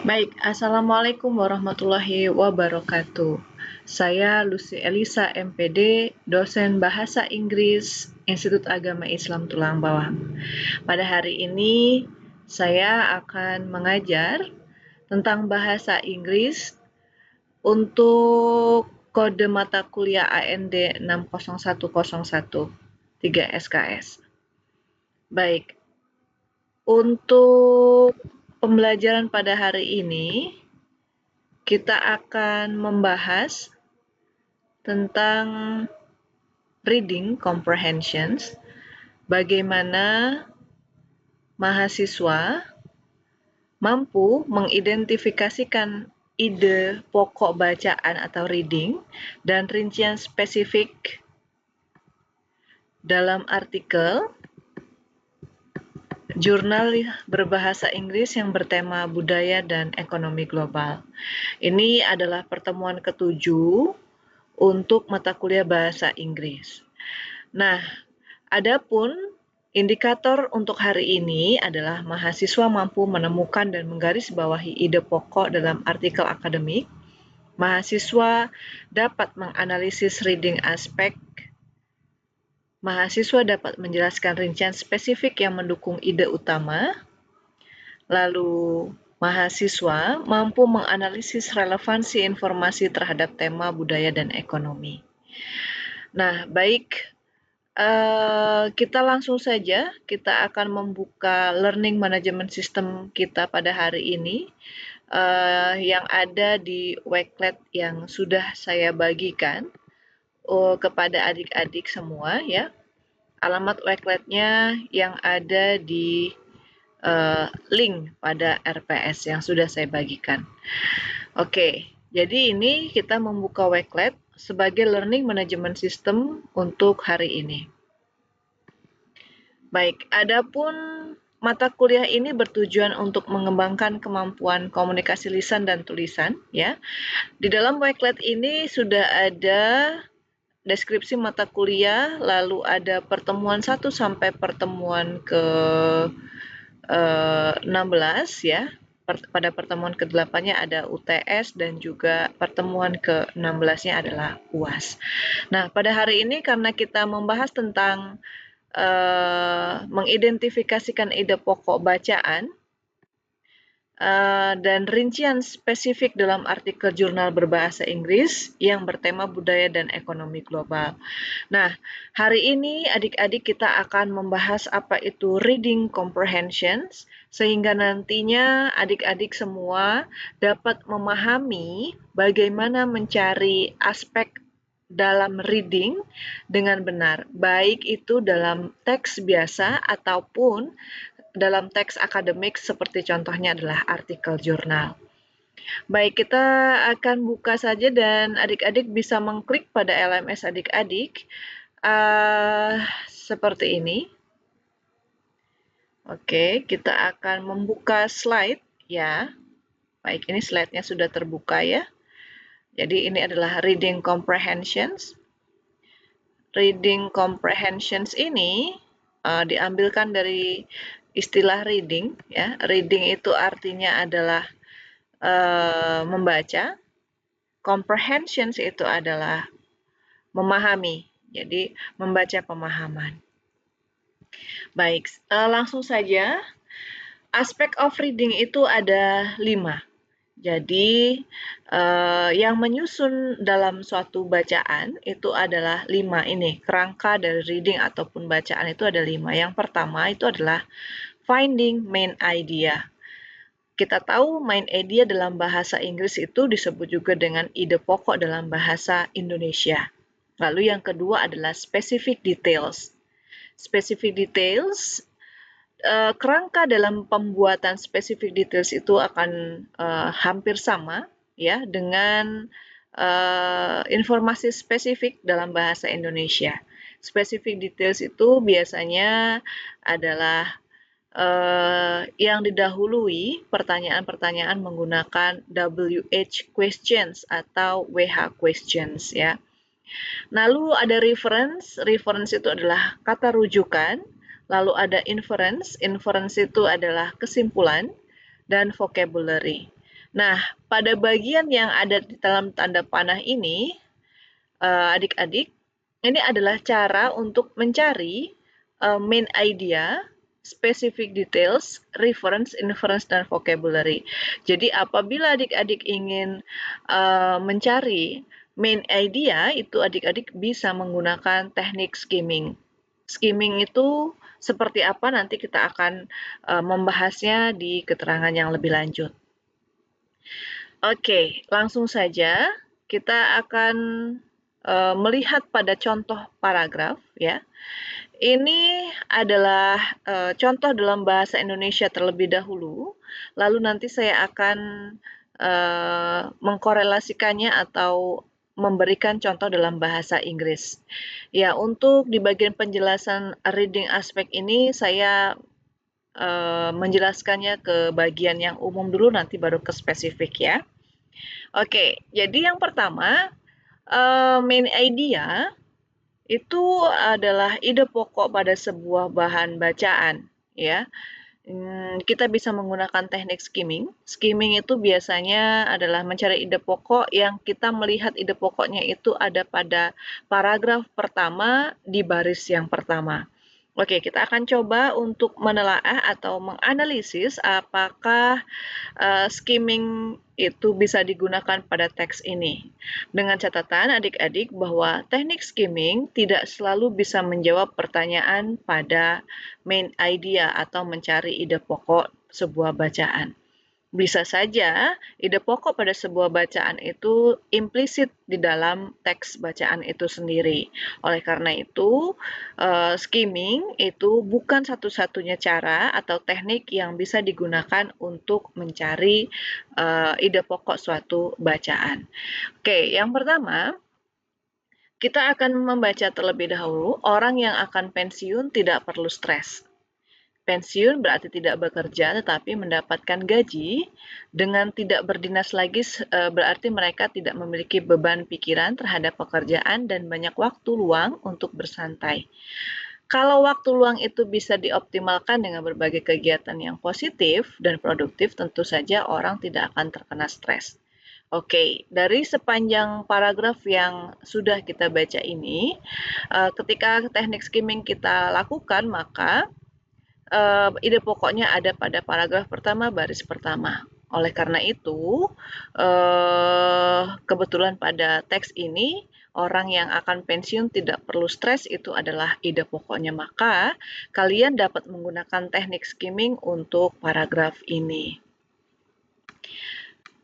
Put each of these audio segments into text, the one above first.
Baik, Assalamualaikum warahmatullahi wabarakatuh. Saya Lucy Elisa MPD, dosen Bahasa Inggris Institut Agama Islam Tulang Bawang. Pada hari ini saya akan mengajar tentang bahasa Inggris untuk kode mata kuliah AND 60101 3 SKS. Baik, untuk pembelajaran pada hari ini, kita akan membahas tentang reading comprehensions, bagaimana mahasiswa mampu mengidentifikasikan ide pokok bacaan atau reading dan rincian spesifik dalam artikel jurnal berbahasa Inggris yang bertema budaya dan ekonomi global. Ini adalah pertemuan ke-7 untuk mata kuliah bahasa Inggris. Nah, adapun indikator untuk hari ini adalah mahasiswa mampu menemukan dan menggarisbawahi ide pokok dalam artikel akademik. Mahasiswa dapat menganalisis reading aspek. Mahasiswa dapat menjelaskan rincian spesifik yang mendukung ide utama. Lalu, mahasiswa mampu menganalisis relevansi informasi terhadap tema budaya dan ekonomi. Nah, baik, kita langsung saja. Kita akan membuka learning management system kita pada hari ini yang ada di Wakelet yang sudah saya bagikan kepada adik-adik semua ya. Alamat Wakeletnya yang ada di link pada RPS yang sudah saya bagikan. Oke, jadi ini kita membuka Wakelet sebagai learning management system untuk hari ini. Baik, adapun mata kuliah ini bertujuan untuk mengembangkan kemampuan komunikasi lisan dan tulisan ya. Di dalam Wakelet ini sudah ada deskripsi mata kuliah, lalu ada pertemuan 1 sampai pertemuan ke 16 ya. Pada pertemuan ke-8-nya ada UTS dan juga pertemuan ke-16-nya adalah UAS. Nah, pada hari ini karena kita membahas tentang mengidentifikasikan ide pokok bacaan dan rincian spesifik dalam artikel jurnal berbahasa Inggris yang bertema budaya dan ekonomi global. Nah, hari ini adik-adik kita akan membahas apa itu reading comprehensions, sehingga nantinya adik-adik semua dapat memahami bagaimana mencari aspek dalam reading dengan benar, baik itu dalam teks biasa ataupun dalam teks akademik seperti contohnya adalah artikel jurnal. Baik, kita akan buka saja dan adik-adik bisa mengklik pada LMS adik-adik seperti ini. Oke, kita akan membuka slide ya. Baik, ini slide-nya sudah terbuka ya. Jadi ini adalah reading comprehensions. Reading comprehensions ini diambilkan dari istilah reading ya. Reading itu artinya adalah membaca. Comprehensions itu adalah memahami. Jadi membaca pemahaman. Baik, langsung saja. Aspek of reading itu ada 5. Jadi, yang menyusun dalam suatu bacaan itu adalah 5 ini. Kerangka dari reading ataupun bacaan itu ada 5. Yang pertama itu adalah finding main idea. Kita tahu main idea dalam bahasa Inggris itu disebut juga dengan ide pokok dalam bahasa Indonesia. Lalu yang kedua adalah specific details. Specific details, kerangka dalam pembuatan specific details itu akan hampir sama ya dengan informasi spesifik dalam bahasa Indonesia. Specific details itu biasanya adalah yang didahului pertanyaan-pertanyaan menggunakan WH questions atau WH questions ya. Lalu ada reference, reference itu adalah kata rujukan, lalu ada inference, inference itu adalah kesimpulan, dan vocabulary. Nah, pada bagian yang ada di dalam tanda panah ini, adik-adik, ini adalah cara untuk mencari main idea, specific details, reference, inference, dan vocabulary. Jadi apabila adik-adik ingin mencari main idea, itu adik-adik bisa menggunakan teknik skimming. Skimming itu seperti apa nanti kita akan membahasnya di keterangan yang lebih lanjut. Oke, langsung saja kita akan melihat pada contoh paragraf ya. Ini adalah contoh dalam bahasa Indonesia terlebih dahulu, lalu nanti saya akan mengkorelasikannya atau memberikan contoh dalam bahasa Inggris. Ya, untuk di bagian penjelasan reading aspek ini saya menjelaskannya ke bagian yang umum dulu, nanti baru ke spesifik ya. Oke, jadi yang pertama, main idea itu adalah ide pokok pada sebuah bahan bacaan, ya. Kita bisa menggunakan teknik skimming. Skimming itu biasanya adalah mencari ide pokok yang kita melihat ide pokoknya itu ada pada paragraf pertama di baris yang pertama. Oke, kita akan coba untuk menelaah atau menganalisis apakah skimming itu bisa digunakan pada teks ini. Dengan catatan adik-adik bahwa teknik skimming tidak selalu bisa menjawab pertanyaan pada main idea atau mencari ide pokok sebuah bacaan. Bisa saja ide pokok pada sebuah bacaan itu implisit di dalam teks bacaan itu sendiri. Oleh karena itu, skimming itu bukan satu-satunya cara atau teknik yang bisa digunakan untuk mencari ide pokok suatu bacaan. Oke, yang pertama, kita akan membaca terlebih dahulu, orang yang akan pensiun tidak perlu stres. Pensiun berarti tidak bekerja tetapi mendapatkan gaji. Dengan tidak berdinas lagi berarti mereka tidak memiliki beban pikiran terhadap pekerjaan dan banyak waktu luang untuk bersantai. Kalau waktu luang itu bisa dioptimalkan dengan berbagai kegiatan yang positif dan produktif, tentu saja orang tidak akan terkena stres. Oke, dari sepanjang paragraf yang sudah kita baca ini, ketika teknik skimming kita lakukan, maka ide pokoknya ada pada paragraf pertama, baris pertama. Oleh karena itu, kebetulan pada teks ini, orang yang akan pensiun tidak perlu stres itu adalah ide pokoknya. Maka, kalian dapat menggunakan teknik skimming untuk paragraf ini.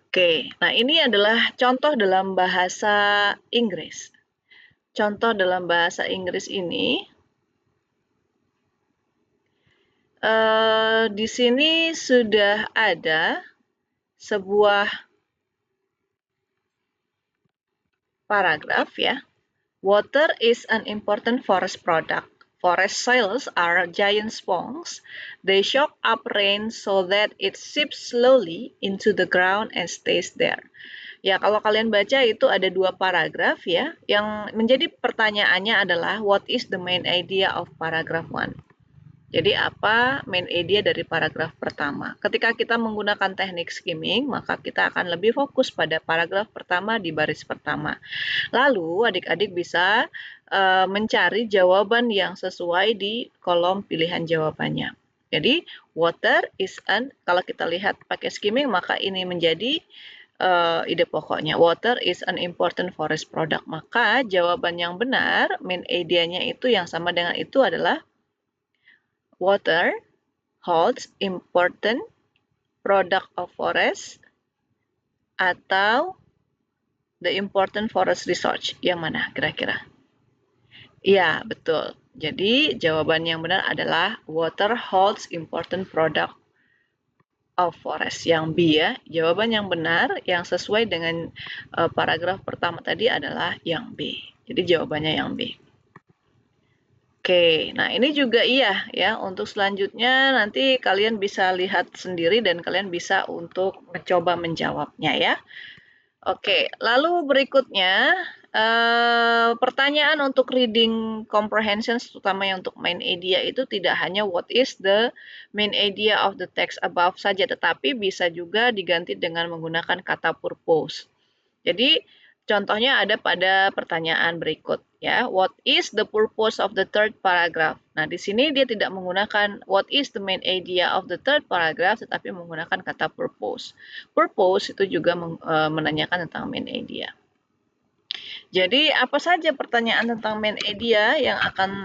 Oke, nah ini adalah contoh dalam bahasa Inggris. Contoh dalam bahasa Inggris ini, di sini sudah ada sebuah paragraf ya. Water is an important forest product. Forest soils are giant sponges. They soak up rain so that it seeps slowly into the ground and stays there. Ya, kalau kalian baca itu ada dua paragraf ya. Yang menjadi pertanyaannya adalah what is the main idea of paragraph 1? Jadi apa main idea dari paragraf pertama? Ketika kita menggunakan teknik skimming, maka kita akan lebih fokus pada paragraf pertama di baris pertama. Lalu adik-adik bisa mencari jawaban yang sesuai di kolom pilihan jawabannya. Jadi water is an, kalau kita lihat pakai skimming maka ini menjadi ide pokoknya. Water is an important forest product. Maka jawaban yang benar, main idea-nya itu yang sama dengan itu adalah water holds important product of forest atau the important forest research. Yang mana kira-kira? Iya, betul. Jadi jawaban yang benar adalah water holds important product of forest. Yang B ya. Jawaban yang benar yang sesuai dengan paragraf pertama tadi adalah yang B. Jadi jawabannya yang B. Oke, nah ini juga iya ya. Untuk selanjutnya nanti kalian bisa lihat sendiri dan kalian bisa untuk mencoba menjawabnya ya. Oke, lalu berikutnya pertanyaan untuk reading comprehension, terutama yang untuk main idea itu tidak hanya what is the main idea of the text above saja, tetapi bisa juga diganti dengan menggunakan kata purpose. Jadi contohnya ada pada pertanyaan berikut ya. What is the purpose of the third paragraph? Nah, di sini dia tidak menggunakan what is the main idea of the third paragraph, tetapi menggunakan kata purpose. Purpose itu juga menanyakan tentang main idea. Jadi apa saja pertanyaan tentang main idea yang akan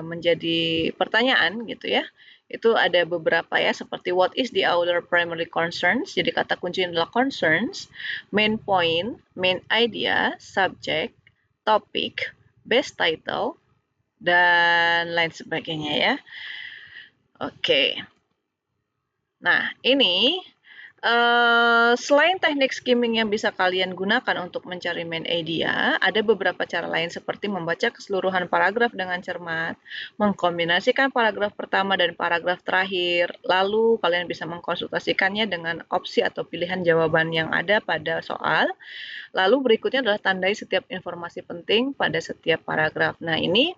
menjadi pertanyaan gitu ya. Itu ada beberapa ya, seperti what is the other primary concerns. Jadi kata kuncinya adalah concerns, main point, main idea, subject, topic, best title, dan lain sebagainya ya. Oke. Nah, ini selain teknik skimming yang bisa kalian gunakan untuk mencari main idea, ada beberapa cara lain seperti membaca keseluruhan paragraf dengan cermat, mengkombinasikan paragraf pertama dan paragraf terakhir, lalu kalian bisa mengkonsultasikannya dengan opsi atau pilihan jawaban yang ada pada soal. Lalu berikutnya adalah tandai setiap informasi penting pada setiap paragraf. Nah, ini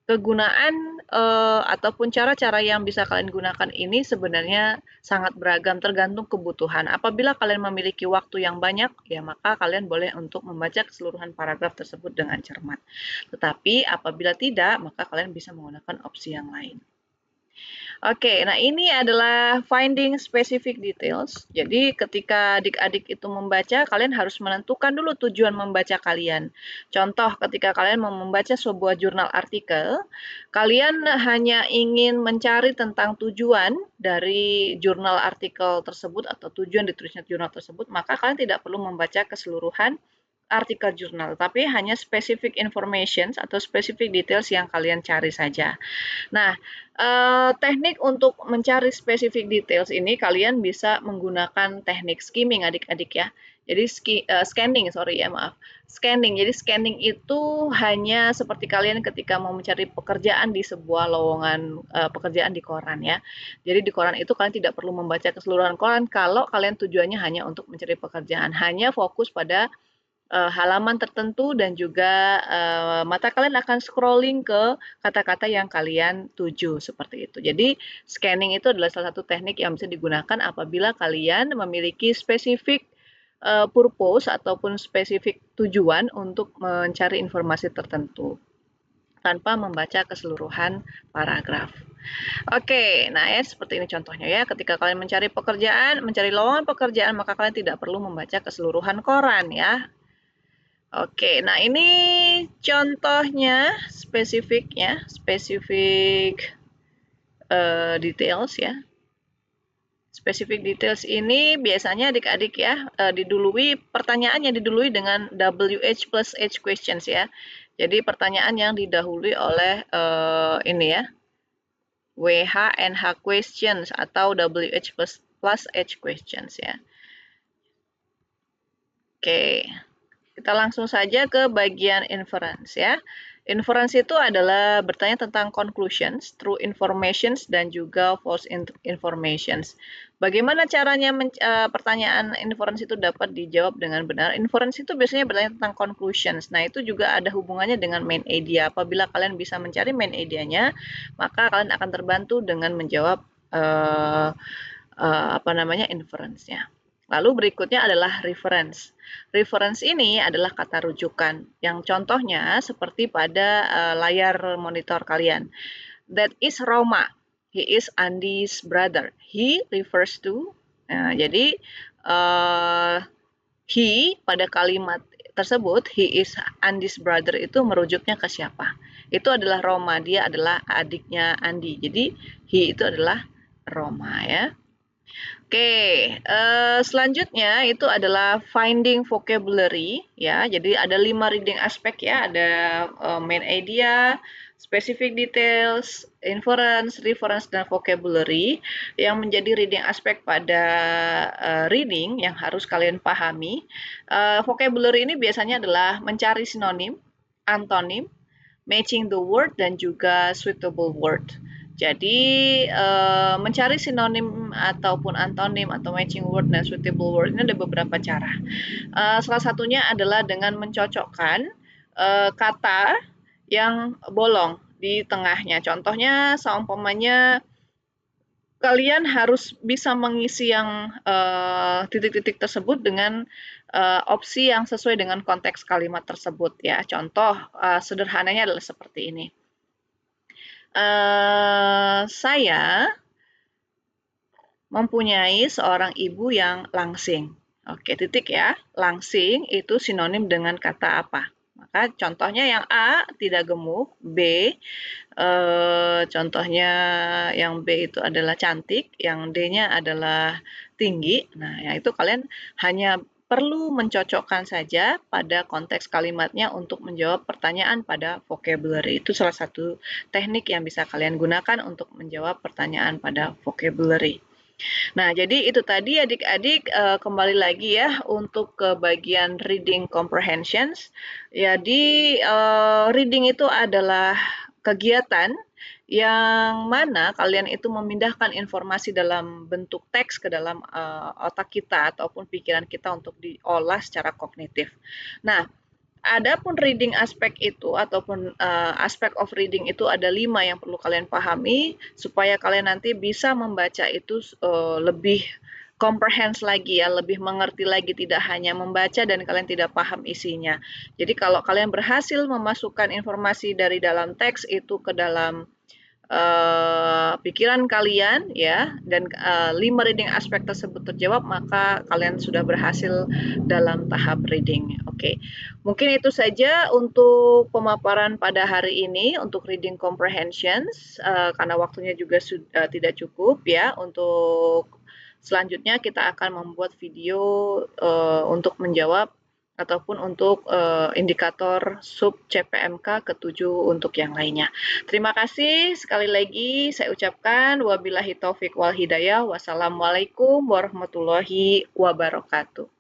kegunaan ataupun cara-cara yang bisa kalian gunakan ini sebenarnya sangat beragam tergantung kebutuhan. Apabila kalian memiliki waktu yang banyak, ya maka kalian boleh untuk membaca keseluruhan paragraf tersebut dengan cermat. Tetapi apabila tidak, maka kalian bisa menggunakan opsi yang lain. Oke, nah ini adalah finding specific details. Jadi ketika adik-adik itu membaca, kalian harus menentukan dulu tujuan membaca kalian. Contoh, ketika kalian mau membaca sebuah jurnal artikel, kalian hanya ingin mencari tentang tujuan dari jurnal artikel tersebut atau tujuan ditulisnya jurnal tersebut, maka kalian tidak perlu membaca keseluruhan artikel jurnal, tapi hanya specific information atau specific details yang kalian cari saja. Nah, teknik untuk mencari specific details ini kalian bisa menggunakan teknik skimming adik-adik ya. Jadi scanning, sorry ya maaf. Scanning. Jadi scanning itu hanya seperti kalian ketika mau mencari pekerjaan di sebuah lowongan pekerjaan di koran ya. Jadi di koran itu kalian tidak perlu membaca keseluruhan koran kalau kalian tujuannya hanya untuk mencari pekerjaan. Hanya fokus pada halaman tertentu dan juga mata kalian akan scrolling ke kata-kata yang kalian tuju seperti itu. Jadi scanning itu adalah salah satu teknik yang bisa digunakan apabila kalian memiliki spesifik purpose ataupun spesifik tujuan untuk mencari informasi tertentu tanpa membaca keseluruhan paragraf. Oke, nah ya seperti ini contohnya ya. Ketika kalian mencari pekerjaan, mencari lowongan pekerjaan, maka kalian tidak perlu membaca keseluruhan koran ya. Oke, nah ini contohnya spesifik details ya. Specific details ini biasanya adik-adik ya pertanyaannya didului dengan WH plus H questions ya. Jadi pertanyaan yang didahului oleh ini ya, WH and H questions atau WH plus H questions ya. Oke. Kita langsung saja ke bagian inference ya. Inference itu adalah bertanya tentang conclusions, true informations, dan juga false informations. Bagaimana caranya pertanyaan inference itu dapat dijawab dengan benar? Inference itu biasanya bertanya tentang conclusions. Nah, itu juga ada hubungannya dengan main idea. Apabila kalian bisa mencari main idea-nya, maka kalian akan terbantu dengan menjawab inference-nya. Lalu berikutnya adalah reference. Reference ini adalah kata rujukan yang contohnya seperti pada layar monitor kalian. That is Roma. He is Andy's brother. He refers to. Jadi he pada kalimat tersebut, he is Andy's brother itu merujuknya ke siapa? Itu adalah Roma. Dia adalah adiknya Andy. Jadi he itu adalah Roma ya. Oke, selanjutnya itu adalah finding vocabulary ya. Jadi ada 5 reading aspek ya, ada main idea, specific details, inference, reference, dan vocabulary yang menjadi reading aspek pada reading yang harus kalian pahami. Vocabulary ini biasanya adalah mencari sinonim, antonim, matching the word, dan juga suitable word. Jadi mencari sinonim ataupun antonim atau matching word dan suitable word ini ada beberapa cara. Salah satunya adalah dengan mencocokkan kata yang bolong di tengahnya. Contohnya, seumpamanya kalian harus bisa mengisi yang titik-titik tersebut dengan opsi yang sesuai dengan konteks kalimat tersebut ya. Contoh sederhananya adalah seperti ini. Saya mempunyai seorang ibu yang langsing. Oke, titik ya. Langsing itu sinonim dengan kata apa? Maka contohnya yang A tidak gemuk, B contohnya yang B itu adalah cantik, yang D-nya adalah tinggi. Nah, ya itu kalian hanya perlu mencocokkan saja pada konteks kalimatnya untuk menjawab pertanyaan pada vocabulary. Itu salah satu teknik yang bisa kalian gunakan untuk menjawab pertanyaan pada vocabulary. Nah, jadi itu tadi adik-adik kembali lagi ya untuk ke bagian reading comprehensions. Jadi reading itu adalah kegiatan yang mana kalian itu memindahkan informasi dalam bentuk teks ke dalam otak kita ataupun pikiran kita untuk diolah secara kognitif. Nah, adapun reading aspek itu ataupun aspek of reading itu ada 5 yang perlu kalian pahami supaya kalian nanti bisa membaca itu lebih comprehend lagi ya, lebih mengerti lagi, tidak hanya membaca dan kalian tidak paham isinya. Jadi kalau kalian berhasil memasukkan informasi dari dalam teks itu ke dalam pikiran kalian ya, dan 5 reading aspek tersebut terjawab, maka kalian sudah berhasil dalam tahap reading. Oke, mungkin itu saja untuk pemaparan pada hari ini untuk reading comprehensions karena waktunya juga sudah tidak cukup ya. Untuk selanjutnya kita akan membuat video untuk menjawab ataupun untuk indikator sub CPMK ke-7 untuk yang lainnya. Terima kasih sekali lagi saya ucapkan wabillahi taufik wal hidayah. Wassalamualaikum warahmatullahi wabarakatuh.